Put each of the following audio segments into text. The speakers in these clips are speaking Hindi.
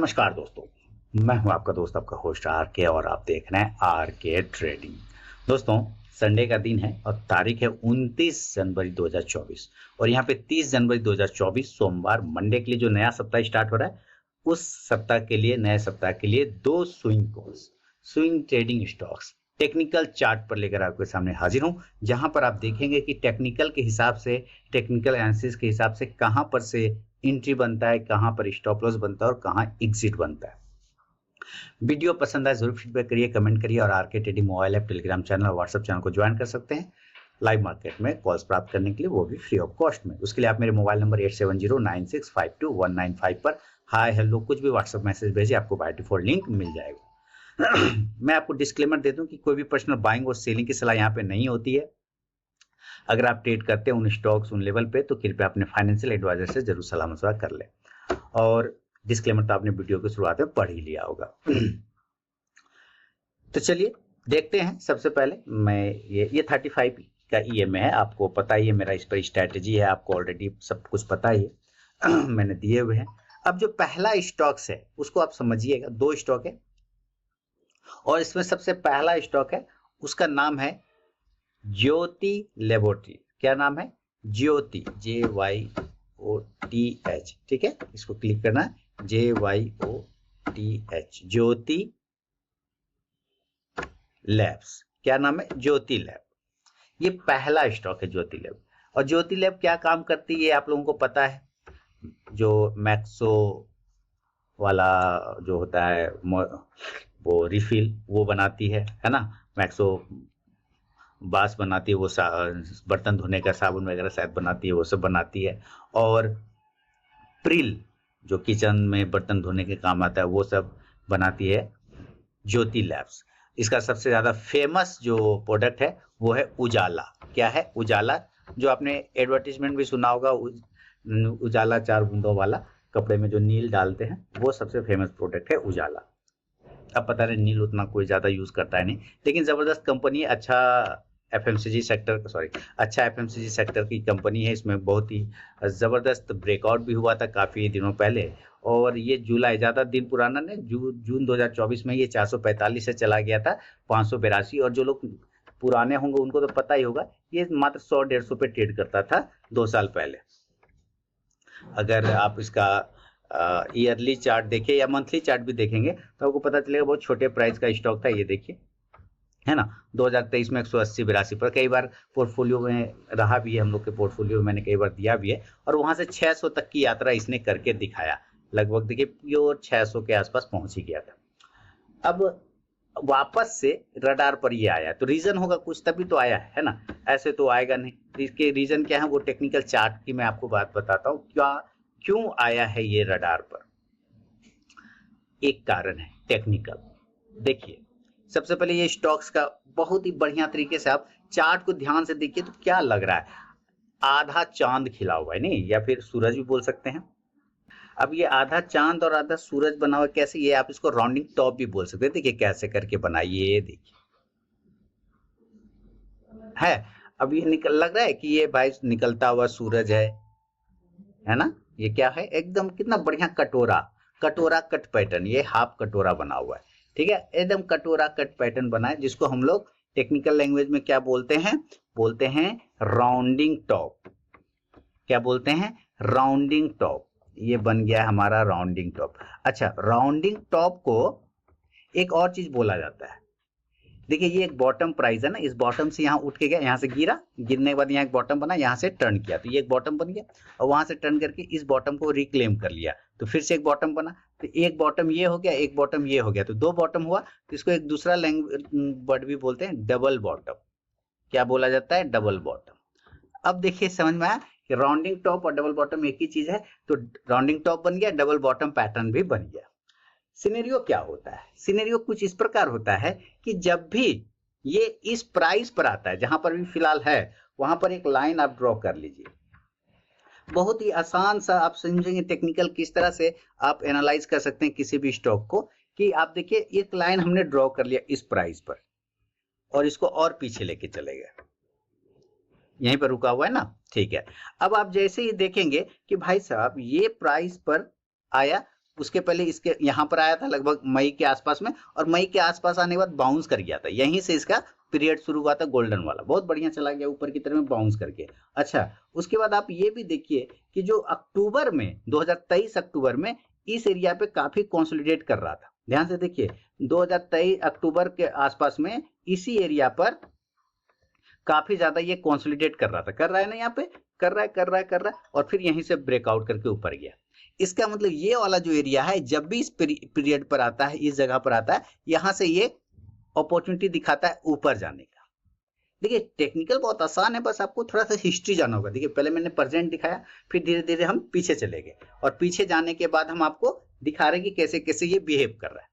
नमस्कार दोस्तों, मैं हूं आपका दोस्त आपका होस्ट आर के और आप देख रहे हैं आर के ट्रेडिंग। दोस्तों, संडे का दिन है और तारीख है 29 जनवरी 2024 और यहाँ पे 30 जनवरी 2024 सोमवार मंडे के लिए जो नया सप्ताह स्टार्ट हो रहा है, उस सप्ताह के लिए नए सप्ताह के लिए दो swing calls, swing trading stocks technical chart पर लेकर आपके सामने हाजिर हूं, जहां पर आप देखेंगे कि टेक्निकल के हिसाब से, टेक्निकल एनालिसिस के हिसाब से कहां पर से एंट्री बनता है, कहां पर स्टॉप लॉस बनता है और कहां एग्जिट बनता है। वीडियो पसंद आए जरूर फीडबैक करिए, कमेंट करिए और आर के trading mobile app, Telegram channel और व्हाट्सएप चैनल को ज्वाइन कर सकते हैं लाइव मार्केट में कॉल्स प्राप्त करने के लिए, वो भी फ्री ऑफ कॉस्ट में। उसके लिए आप मेरे मोबाइल नंबर 8709652195 पर हाय हेलो कुछ भी व्हाट्सएप मैसेज भेजिए, आपको बाय डिफॉल्ट लिंक मिल जाएगा। मैं आपको डिस्क्लेमर दे दूं कि कोई भी पर्सनल बाइंग और सेलिंग की सलाह यहाँ पे नहीं होती है। अगर आप ट्रेड करते हैं उन स्टॉक्स उन लेवल पे तो कृपया अपने फाइनेंशियल एडवाइजर से जरूर सलाह मशवरा कर लें। और डिस्क्लेमर तो आपने वीडियो की शुरुआत में पढ़ ही लिया होगा। तो चलिए देखते हैं। सबसे पहले मैं ये 35 का ईएमए है, आपको पता ही है मेरा इस पर स्ट्रैटेजी है, आपको ऑलरेडी सब कुछ पता ही है। मैंने दिए हुए हैं। अब जो पहला स्टॉक्स है उसको आप समझिएगा, दो स्टॉक है और इसमें सबसे पहला स्टॉक है, उसका नाम है ज्योति लेबोरेटरी। क्या नाम है? ज्योति, JYOTH। ठीक है, इसको क्लिक करना है, JYOTH, ज्योति लैब्स। क्या नाम है? ज्योति लैब। ये पहला स्टॉक है ज्योति लैब। और ज्योति लैब क्या काम करती है आप लोगों को पता है। जो मैक्सो वाला जो होता है वो रिफिल वो बनाती है ना। मैक्सो बास बनाती है, वो बर्तन धोने का साबुन वगैरह शायद बनाती है, वो सब बनाती है। और प्रिल जो किचन में बर्तन धोने के काम आता है वो सब बनाती है ज्योति लैब्स। इसका सबसे ज्यादा फेमस जो प्रोडक्ट है वो है उजाला। क्या है? उजाला, जो आपने एडवर्टीजमेंट भी सुना होगा, उजाला 4 बूंदों वाला, कपड़े में जो नील डालते हैं, वो सबसे फेमस प्रोडक्ट है उजाला। अब पता नहीं नील उतना कोई ज्यादा यूज करता है नहीं, लेकिन जबरदस्त कंपनी है, अच्छा एफएमसीजी सेक्टर की कंपनी है। इसमें बहुत ही जबरदस्त ब्रेकआउट भी हुआ था काफी दिनों पहले और ये जुलाई, ज्यादा दिन पुराना नहीं, जून 2024 में ये 445 से चला गया था 582। और जो लोग पुराने होंगे उनको तो पता ही होगा, ये मात्र 100-150 पे ट्रेड करता था 2 साल पहले। अगर आप इसका ईयरली चार्ट देखें या मंथली चार्ट भी देखेंगे तो आपको पता चलेगा बहुत छोटे प्राइस का स्टॉक था। ये देखिए, है ना, 2023 में 180-82 पर कई बार पोर्टफोलियो में रहा भी है, हम लोग के पोर्टफोलियो में मैंने कई बार दिया भी है। और वहां से 600 तक की यात्रा इसने करके दिखाया, लगभग देखिए प्योर 600 के आसपास पहुंच ही गया था। अब वापस से रडार पर ये आया तो रीजन होगा कुछ, तभी तो आया है ना, ऐसे तो आएगा नहीं। इसके रीजन क्या है वो टेक्निकल चार्ट की मैं आपको बात बताता हूँ, क्यों आया है ये रडार पर। एक कारण है टेक्निकल। देखिए, सबसे पहले ये स्टॉक्स का बहुत ही बढ़िया तरीके से आप चार्ट को ध्यान से देखिए तो क्या लग रहा है, आधा चांद खिला हुआ है, नहीं, या फिर सूरज भी बोल सकते हैं। अब ये आधा चांद और आधा सूरज बना हुआ कैसे, ये आप इसको राउंडिंग टॉप भी बोल सकते हैं। देखिए कैसे करके बनाइए, देखिए है। अब ये लग रहा है कि ये भाई निकलता हुआ सूरज है ना। ये क्या है? एकदम कितना बढ़िया कटोरा कट पैटर्न, ये हाफ कटोरा बना हुआ है। ठीक है, एकदम कटोरा कट पैटर्न बना है, जिसको हम लोग टेक्निकल लैंग्वेज में क्या बोलते हैं? बोलते हैं राउंडिंग टॉप। क्या बोलते हैं? Rounding top. ये बन गया हमारा राउंडिंग टॉप। अच्छा, राउंडिंग टॉप को एक और चीज बोला जाता है। देखिए, ये एक बॉटम प्राइस है ना, इस बॉटम से यहाँ उठ के गया, यहाँ से गिरा, गिरने के बाद यहाँ एक बॉटम बना, यहाँ से टर्न किया तो ये एक बॉटम बन गया, और वहां से टर्न करके इस बॉटम को रिक्लेम कर लिया तो फिर से एक बॉटम बना। तो एक बॉटम ये हो गया, एक बॉटम ये हो गया, तो 2 बॉटम हुआ। तो इसको एक दूसरा वर्ड भी बोलते हैं डबल बॉटम। क्या बोला जाता है? Double bottom. अब देखिए समझ में आया कि राउंडिंग टॉप और डबल बॉटम एक ही चीज है। तो राउंडिंग टॉप बन गया, डबल बॉटम पैटर्न भी बन गया। सिनेरियो क्या होता है? सिनेरियो कुछ इस प्रकार होता है कि जब भी ये इस प्राइस पर आता है, जहां पर भी फिलहाल है, वहां पर एक लाइन आप ड्रॉ कर लीजिए। बहुत ही आसान सा आप समझेंगे टेक्निकल किस तरह से आप एनालाइज कर सकते हैं किसी भी स्टॉक को, कि आप देखिए एक लाइन हमने ड्रॉ कर लिया इस प्राइस पर और इसको और पीछे लेके चले गए, यहीं पर रुका हुआ है ना। ठीक है, अब आप जैसे ही देखेंगे कि भाई साहब ये प्राइस पर आया उसके पहले इसके यहाँ पर आया था लगभग मई के आसपास में, और मई के आसपास आने के बाद बाउंस कर गया था, यहीं से इसका पीरियड शुरू हुआ था गोल्डन वाला, बहुत बढ़िया चला गया ऊपर की तरफ में बाउंस करके। अच्छा, उसके बाद आप ये भी देखिए कि जो अक्टूबर में 2023 अक्टूबर में इस एरिया पे काफी कंसोलिडेट कर रहा था, ध्यान से देखिए 2023 अक्टूबर के आसपास में इसी एरिया पर काफी ज्यादा ये कंसोलिडेट कर रहा है ना, यहाँ पे कर रहा है और फिर यहीं से ब्रेकआउट करके ऊपर गया। इसका मतलब ये वाला जो एरिया है जब भी इस पीरियड पर आता है, इस जगह पर आता है, यहां से ये अपॉर्चुनिटी दिखाता है ऊपर जाने का। देखिए टेक्निकल बहुत आसान है, बस आपको थोड़ा सा हिस्ट्री जाना होगा। देखिए पहले मैंने प्रेजेंट दिखाया, फिर धीरे धीरे हम पीछे चले गए, और पीछे जाने के बाद हम आपको दिखा रहे हैं कि कैसे कैसे ये बिहेव कर रहा है।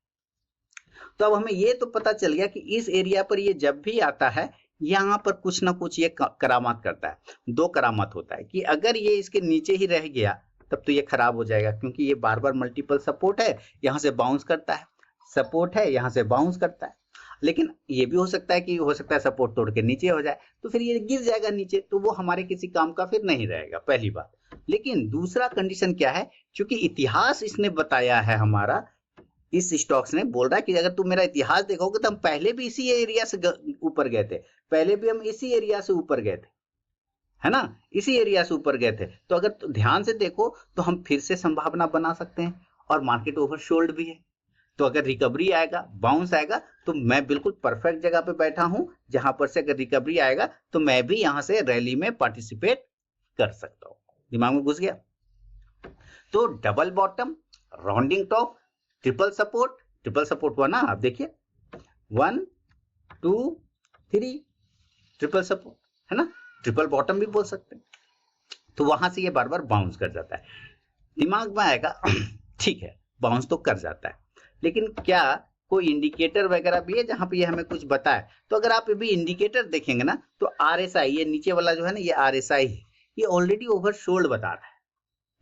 तो अब हमें ये तो पता चल गया कि इस एरिया पर ये जब भी आता है यहाँ पर कुछ ना कुछ ये करामात करता है। दो करामात होता है कि अगर ये इसके नीचे ही रह गया तब तो ये खराब हो जाएगा, क्योंकि ये बार बार मल्टीपल सपोर्ट है, यहाँ से बाउंस करता है, सपोर्ट है, यहाँ से बाउंस करता है। लेकिन ये भी हो सकता है कि हो सकता है सपोर्ट तोड़ के नीचे हो जाए, तो फिर ये गिर जाएगा नीचे, तो वो हमारे किसी काम का फिर नहीं रहेगा, पहली बात। लेकिन दूसरा कंडीशन क्या है, क्योंकि इतिहास इसने बताया है हमारा, इस स्टॉक्स ने बोल रहा है कि अगर तुम मेरा इतिहास देखोगे तो हम पहले भी इसी एरिया से ऊपर गए थे, पहले भी हम इसी एरिया से ऊपर गए थे, है ना, इसी एरिया से ऊपर गए थे। तो अगर तो ध्यान से देखो तो हम फिर से संभावना बना सकते हैं, और मार्केट ओवरसोल्ड भी है। तो अगर रिकवरी आएगा, बाउंस आएगा, तो मैं बिल्कुल परफेक्ट जगह पे बैठा हूं, जहां पर से अगर रिकवरी आएगा तो मैं भी यहां से रैली में पार्टिसिपेट कर सकता हूं। दिमाग में घुस गया? तो double bottom, rounding top, triple support हुआ ना, आप देखिए 1 2 3 ट्रिपल सपोर्ट, है ना, ट्रिपल बॉटम भी बोल सकते हैं। तो वहां से ये बार बार बाउंस कर जाता है। दिमाग में आएगा ठीक है, बाउंस तो कर जाता है, लेकिन क्या कोई इंडिकेटर वगैरह भी है जहां पे ये हमें कुछ बताए? तो अगर आप अभी इंडिकेटर देखेंगे ना, तो आरएसआई, ये नीचे वाला जो है ना, ये आरएसआई है, ये ऑलरेडी ओवरसोल्ड बता रहा है,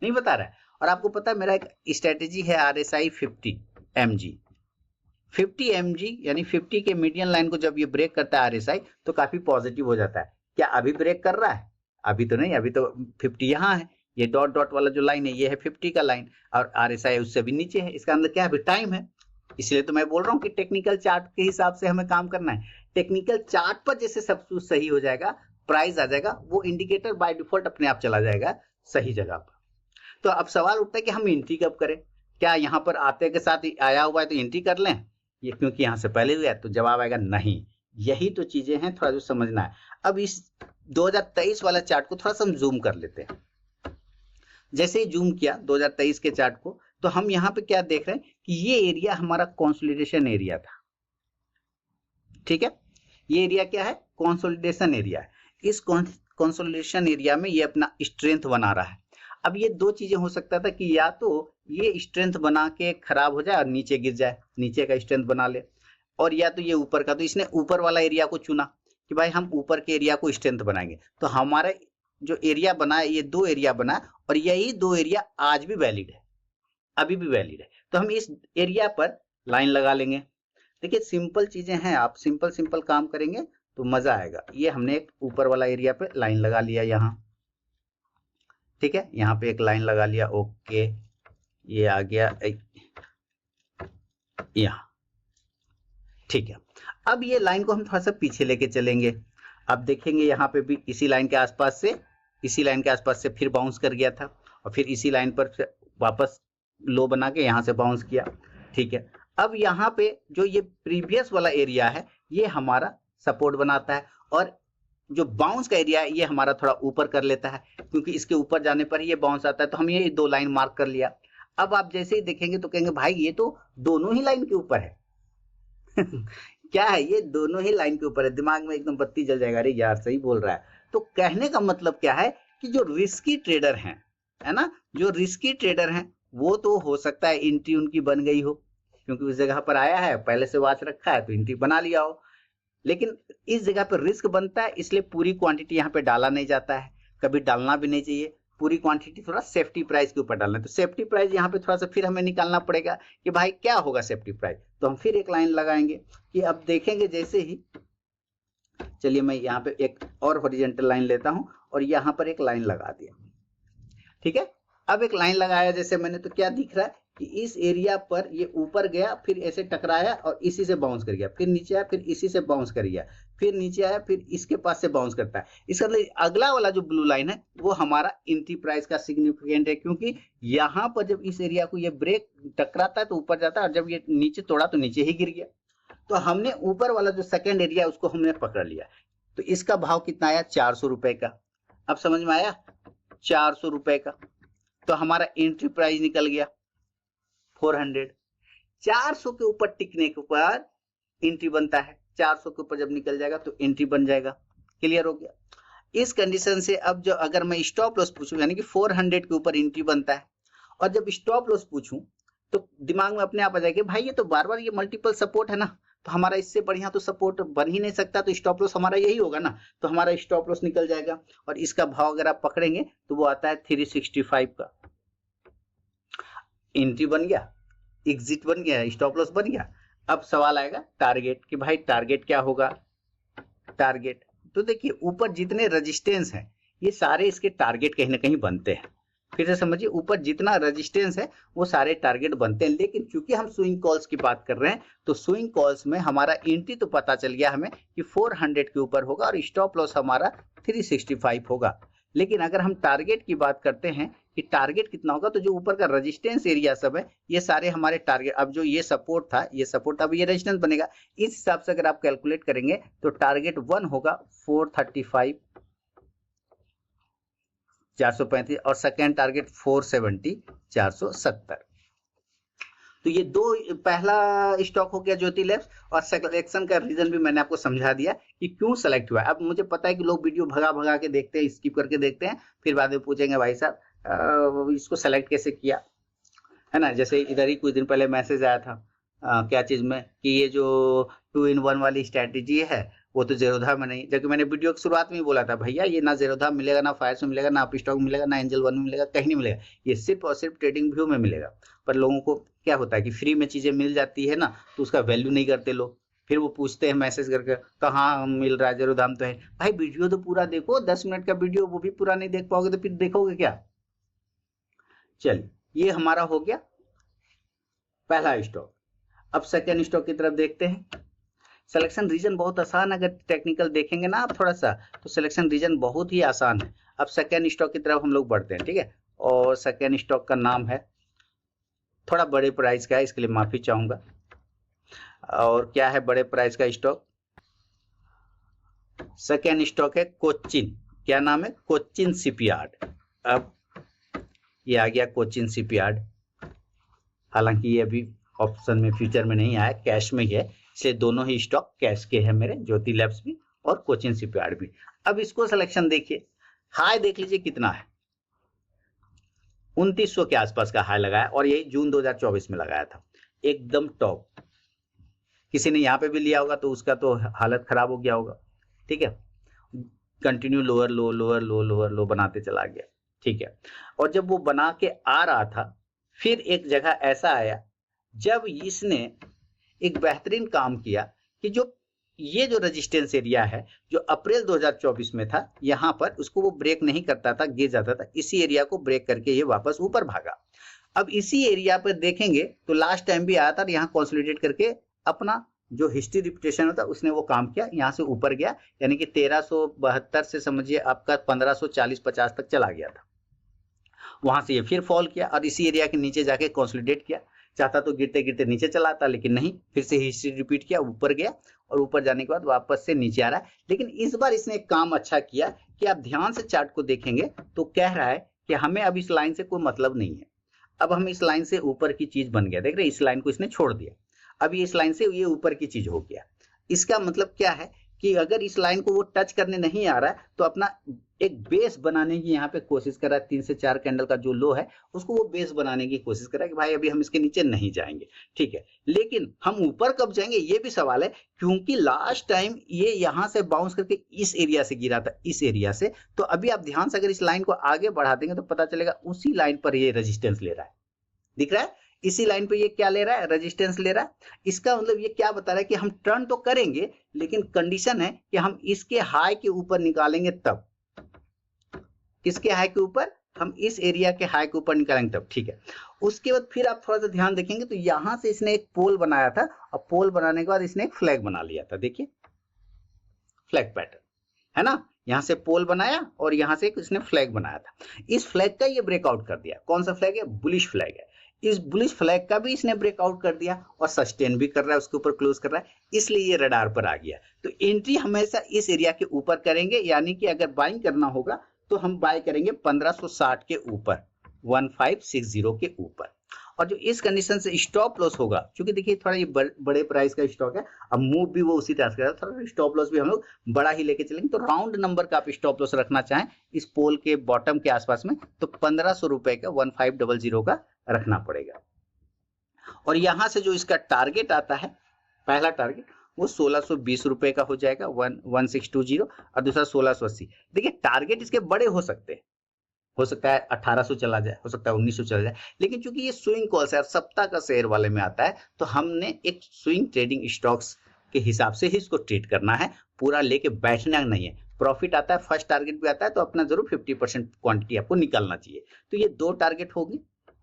नहीं बता रहा है। और आपको पता है मेरा एक स्ट्रेटेजी है आरएसआई 50 mg, 50 mg यानी 50 के मीडियन लाइन को जब ये ब्रेक करता है आरएसआई, तो काफी पॉजिटिव हो जाता है। क्या अभी ब्रेक कर रहा है? अभी तो नहीं, अभी तो 50 यहाँ है, ये डॉट डॉट वाला जो लाइन है ये है 50 का लाइन, और आरएसआई उससे भी नीचे है। इसका अंदर क्या है, अभी टाइम है। इसलिए तो मैं बोल रहा हूँ कि टेक्निकल चार्ट के हिसाब से हमें काम करना है। टेक्निकल चार्ट पर जैसे सब कुछ सही हो जाएगा, प्राइस आ जाएगा, वो इंडिकेटर बाय डिफॉल्ट अपने आप चला जाएगा सही जगह पर। तो अब सवाल उठता है कि हम एंट्री कब करें? क्या यहाँ पर आते के साथ आया हुआ है तो एंट्री कर लें, ये क्योंकि यहाँ से पहले हुआ है? तो जवाब आएगा नहीं। यही तो चीजें हैं, थोड़ा जो समझना है। अब इस 2023 वाला चार्ट को थोड़ा सा हम जूम कर लेते हैं। जैसे ही जूम किया 2023 के चार्ट को, तो हम यहाँ पे क्या देख रहे हैं कि ये एरिया हमारा कंसोलिडेशन एरिया था, ठीक है। ये एरिया क्या है? कंसोलिडेशन एरिया है। इस कंसोलिडेशन एरिया में ये अपना स्ट्रेंथ बना रहा है। अब ये दो चीजें हो सकता था कि या तो ये स्ट्रेंथ बना के खराब हो जाए और नीचे गिर जाए, नीचे का स्ट्रेंथ बना ले, और या तो ये ऊपर का। तो इसने ऊपर वाला एरिया को चुना कि भाई हम ऊपर के एरिया को स्ट्रेंथ बनाएंगे। तो हमारा जो एरिया बना है, ये दो एरिया बना है, और यही दो एरिया आज भी वैलिड है, अभी भी वैलिड है। तो हम इस एरिया पर लाइन लगा लेंगे। देखिए सिंपल चीजें हैं, आप सिंपल काम करेंगे तो मजा आएगा। ये हमने एक ऊपर वाला एरिया पे लाइन लगा लिया यहाँ, ठीक है, यहाँ पे एक लाइन लगा लिया, ओके, ये आ गया यहाँ, ठीक है। अब ये लाइन को हम थोड़ा सा पीछे लेके चलेंगे। अब देखेंगे यहाँ पे भी इसी लाइन के आसपास से फिर बाउंस कर गया था, और फिर इसी लाइन पर वापस लो बना के यहाँ से बाउंस किया, ठीक है। अब यहाँ पे जो ये प्रीवियस वाला एरिया है ये हमारा सपोर्ट बनाता है, और जो बाउंस का एरिया है ये हमारा थोड़ा ऊपर कर लेता है, क्योंकि इसके ऊपर जाने पर ये बाउंस आता है। तो हम ये दो लाइन मार्क कर लिया। अब आप जैसे ही देखेंगे तो कहेंगे भाई ये तो दोनों ही लाइन के ऊपर है क्या है, ये दोनों ही लाइन के ऊपर है। दिमाग में एकदम बत्ती जल जाएगा, अरे यार सही बोल रहा है। तो कहने का मतलब क्या है कि जो रिस्की ट्रेडर हैं, है ना, जो रिस्की ट्रेडर हैं वो तो हो सकता है एंट्री उनकी बन गई हो, क्योंकि उस जगह पर आया है, पहले से वॉच रखा है तो एंट्री बना लिया हो। लेकिन इस जगह पर रिस्क बनता है, इसलिए पूरी क्वांटिटी यहाँ पे डाला नहीं जाता है, कभी डालना भी नहीं चाहिए। पूरी क्वांटिटी थोड़ा सेफ्टी प्राइस के ऊपर डालना है। तो सेफ्टी प्राइस यहाँ पे थोड़ा सा फिर हमें निकालना पड़ेगा कि भाई क्या होगा सेफ्टी प्राइस। तो हम फिर एक लाइन लगाएंगे कि अब देखेंगे जैसे ही, चलिए मैं यहाँ पे एक और हॉरिजॉन्टल लाइन लेता हूँ और यहाँ पर एक लाइन लगा दिया, ठीक है। अब एक लाइन लगाया जैसे मैंने, तो क्या दिख रहा है कि इस एरिया पर ये ऊपर गया, फिर ऐसे टकराया और इसी से बाउंस कर गया, फिर नीचे आया, फिर इसी से बाउंस कर गया, फिर नीचे आया, फिर इसके पास से बाउंस करता है। इसका मतलब अगला वाला जो ब्लू लाइन है वो हमारा एंट्री प्राइस का सिग्निफिकेंट है, क्योंकि यहाँ पर जब इस एरिया को ये ब्रेक टकराता है तो ऊपर जाता है, और जब ये नीचे तोड़ा तो नीचे ही गिर गया। तो हमने ऊपर वाला जो सेकेंड एरिया उसको हमने पकड़ लिया। तो इसका भाव कितना आया? 400 रुपए का। अब समझ में आया? 400 रुपए का। तो हमारा एंट्री प्राइस निकल गया 400। 400 के ऊपर टिकने के ऊपर एंट्री बनता है। 400 के ऊपर जब निकल जाएगा तो एंट्री बन जाएगा। क्लियर हो गया? इस कंडीशन से अब जो अगर मैं स्टॉप लॉस पूछूं, यानी कि 400 के ऊपर एंट्री बनता है, और जब स्टॉप लॉस पूछूं तो दिमाग में अपने आप आ जाएगा भाई ये तो बार बार ये मल्टीपल सपोर्ट है ना, तो हमारा इससे बढ़िया तो सपोर्ट बन ही नहीं सकता, तो स्टॉप लॉस हमारा यही होगा ना। तो हमारा स्टॉप लॉस निकल जाएगा, और इसका भाव अगर आप पकड़ेंगे तो वो आता है 365 का। एंट्री बन गया, एग्जिट बन गया, स्टॉप लॉस बन गया। अब सवाल आएगा टारगेट, कि भाई टारगेट क्या होगा? टारगेट तो देखिए ऊपर जितने रेजिस्टेंस हैं ये सारे इसके टारगेट कहीं ना कहीं बनते हैं। फिर से समझिए, ऊपर जितना रेजिस्टेंस है वो सारे टारगेट बनते हैं। लेकिन क्योंकि हम स्विंग कॉल्स की बात कर रहे हैं तो स्विंग कॉल्स में हमारा एंट्री तो पता चल गया हमें कि 400 के ऊपर होगा और स्टॉप लॉस हमारा 365 होगा। लेकिन अगर हम टारगेट की बात करते हैं कि टारगेट कितना होगा, तो जो ऊपर का रेजिस्टेंस एरिया सब है ये सारे हमारे टारगेट। अब जो ये सपोर्ट था, ये सपोर्ट, अब ये रेजिस्टेंस बनेगा। इस हिसाब से अगर आप कैलकुलेट करेंगे तो टारगेट 1 होगा 435 435, और सेकेंड टारगेट 470 470। तो ये दो, पहला स्टॉक हो गया ज्योति लैब्स, और सिलेक्शन का रीजन भी मैंने आपको समझा दिया कि क्यों सेलेक्ट हुआ है। अब मुझे पता है कि लोग वीडियो भगा भगा के देखते हैं, स्किप करके देखते हैं, फिर बाद में पूछेंगे भाई साहब इसको सेलेक्ट कैसे किया, है ना। जैसे इधर ही कुछ दिन पहले मैसेज आया था क्या चीज में, कि ये जो 2 in 1 वाली स्ट्रेटेजी है वो तो जेरोधा में नहीं, जबकि मैंने वीडियो की शुरुआत में ही बोला था भैया ये ना जेरोधा मिलेगा, ना फायर्स में मिलेगा, ना अप स्टॉक मिलेगा, ना एंजल वन में मिलेगा, कहीं नहीं मिलेगा। ये सिर्फ और सिर्फ ट्रेडिंग व्यू में मिलेगा। पर लोगों को क्या होता है कि फ्री में चीजें मिल जाती है ना, तो उसका वैल्यू नहीं करते लोग। फिर वो पूछते हैं मैसेज करके कहाँ मिल रहा है, जेरोधाम तो है। भाई वीडियो तो पूरा देखो, 10 मिनट का वीडियो, वो भी पूरा नहीं देख पाओगे तो फिर देखोगे क्या। चलिए ये हमारा हो गया पहला स्टॉक। अब सेकेंड स्टॉक की तरफ देखते हैं। सिलेक्शन रीजन बहुत आसान, अगर टेक्निकल देखेंगे ना आप थोड़ा सा, तो सिलेक्शन रीजन बहुत ही आसान है। अब सेकेंड स्टॉक की तरफ हम लोग बढ़ते हैं, ठीक है। और सेकेंड स्टॉक का नाम है, थोड़ा बड़े प्राइस का है इसके लिए माफी चाहूंगा। और क्या है बड़े प्राइस का स्टॉक? सेकेंड स्टॉक है कोचिन। क्या नाम है? कोचिन शिपयार्ड। अब ये आ गया कोचिन शिपयार्ड। हालांकि ये अभी ऑप्शन में, फ्यूचर में नहीं आया, कैश में ही है, इसलिए दोनों ही स्टॉक कैश के हैं मेरे, ज्योति लैब्स भी और कोचिन शिपयार्ड भी। अब इसको सिलेक्शन देखिए, हाई देख लीजिए कितना है, 2900 के आसपास का हाई लगाया, और यही जून 2024 में लगाया था, एकदम टॉप। किसी ने यहाँ पे भी लिया होगा तो उसका तो हालत खराब हो गया होगा, ठीक है। कंटिन्यू लोअर लो लोअर लो लोअर लो बनाते चला गया, ठीक है। और जब वो बना के आ रहा था, फिर एक जगह ऐसा आया जब इसने एक बेहतरीन काम किया कि जो ये जो रेजिस्टेंस एरिया है जो अप्रैल 2024 में था, यहाँ पर उसको वो ब्रेक नहीं करता था, गिर जाता था। इसी एरिया को ब्रेक करके ये वापस ऊपर भागा। अब इसी एरिया पर देखेंगे तो लास्ट टाइम भी आया था, यहाँ कंसोलिडेट करके अपना जो हिस्ट्री रिपीटेशन होता है उसने वो काम किया, यहाँ से ऊपर गया, यानी कि 1372 से समझिए आपका 1540-50 तक चला गया था। वहां से ये फिर फॉल किया और इसी एरिया के नीचे जाके कंसोलिडेट किया। चाहता तो गिरते गिरते नीचे चला था, लेकिन नहीं, फिर से हिस्ट्री रिपीट किया, ऊपर गया, और ऊपर जाने के बाद वापस से नीचे आ रहा है। लेकिन इस बार इसने एक काम अच्छा किया कि आप ध्यान से चार्ट को देखेंगे तो कह रहा है कि हमें अब इस लाइन से कोई मतलब नहीं है, अब हम इस लाइन से ऊपर की चीज बन गया। देख रहे, इस लाइन को इसने छोड़ दिया, अब ये इस लाइन से ये ऊपर की चीज हो गया। इसका मतलब क्या है कि अगर इस लाइन को वो टच करने नहीं आ रहा है तो अपना एक बेस बनाने की यहाँ पे कोशिश कर रहा है। 3 से 4 कैंडल का जो लो है उसको वो बेस बनाने की कोशिश कर रहा है कि भाई अभी हम इसके नीचे नहीं जाएंगे, ठीक है। लेकिन हम ऊपर कब जाएंगे ये भी सवाल है, क्योंकि लास्ट टाइम ये यहाँ से बाउंस करके इस एरिया से गिरा था, इस एरिया से। तो अभी आप ध्यान से अगर इस लाइन को आगे बढ़ा देंगे तो पता चलेगा उसी लाइन पर ये रेजिस्टेंस ले रहा है, दिख रहा है, इसी लाइन पे ये क्या ले रहा है, रेजिस्टेंस ले रहा है। इसका मतलब ये क्या बता रहा है कि हम टर्न तो करेंगे, लेकिन कंडीशन है कि हम इसके हाई के ऊपर निकालेंगे तब। किसके हाई के ऊपर? हम इस एरिया के हाई के ऊपर निकालेंगे तब, ठीक है। उसके बाद फिर आप थोड़ा सा ध्यान देखेंगे तो यहां से इसने एक पोल बनाया था और पोल बनाने के बाद इसने एक फ्लैग बना लिया था। देखिए फ्लैग पैटर्न है ना, यहां से पोल बनाया और यहां से इसने फ्लैग बनाया था। इस फ्लैग का ये ब्रेकआउट कर दिया। कौन सा फ्लैग है? बुलिश फ्लैग है। इस बुलिश फ्लैग का भी इसने ब्रेकआउट कर दिया और सस्टेन भी कर रहा है, उसके ऊपर क्लोज कर रहा है, इसलिए ये रडार पर आ गया। तो एंट्री हमेशा इस एरिया के ऊपर करेंगे, यानी कि अगर बाइंग करना होगा तो हम बाय करेंगे 1560 के ऊपर, 1560 के ऊपर। और जो इस कंडीशन से स्टॉप लॉस होगा, क्योंकि देखिए थोड़ा ये बड़े प्राइस का स्टॉक है, अब मूव भी वो उसी तरह से करेगा, थोड़ा स्टॉप लॉस भी हम लोग बड़ा ही लेके चलेंगे। तो राउंड नंबर का आप स्टॉप लॉस रखना चाहें इस पोल के बॉटम के आसपास में तो 1500 रुपए का 1500 का रखना पड़ेगा। और यहां से जो इसका टारगेट आता है, पहला टारगेट वो 1620 रुपए का हो जाएगा, 1620, और दूसरा 1680। देखिए टारगेट इसके बड़े हो सकते हैं, हो सकता है 1800 चला जाए, हो सकता है 1900 चला जाए, लेकिन चूंकि ये स्विंग कॉल्स है, सप्ताह का शेयर वाले में आता है, तो हमने एक स्विंग ट्रेडिंग स्टॉक्स के हिसाब से ही इसको ट्रीट करना है, पूरा लेके बैठना नहीं है। प्रॉफिट आता है, फर्स्ट टारगेट भी आता है, तो अपना जरूर 50% क्वांटिटी आपको निकालना चाहिए। तो ये 2 टारगेट होगी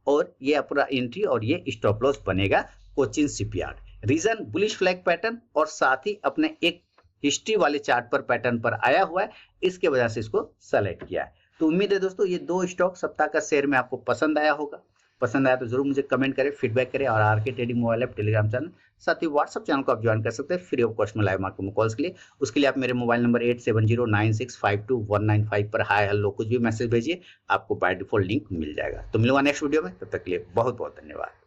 और ये अपना एंट्री और ये स्टॉप लॉस बनेगा Cochin shipyard. Reason bullish flag pattern और साथ ही अपने एक हिस्ट्री वाले चार्ट पर पैटर्न पर आया हुआ है, इसके वजह से इसको सेलेक्ट किया है। तो उम्मीद है दोस्तों ये 2 स्टॉक सप्ताह का शेयर में आपको पसंद आया होगा। पसंद आया तो जरूर मुझे कमेंट करें, फीडबैक करें, और RK trading mobile app Telegram channel, साथ ही व्हाट्सएप चैनल को आप ज्वाइन कर सकते हैं फ्री ऑफ कॉस्ट में लाइव मार्केट कॉल्स के लिए। उसके लिए आप मेरे मोबाइल नंबर 8709652195 पर हाय हेलो कुछ भी मैसेज भेजिए, आपको बाय डिफॉल्ट लिंक मिल जाएगा। तो मिलूंगा नेक्स्ट वीडियो में, तब तक के लिए बहुत बहुत धन्यवाद।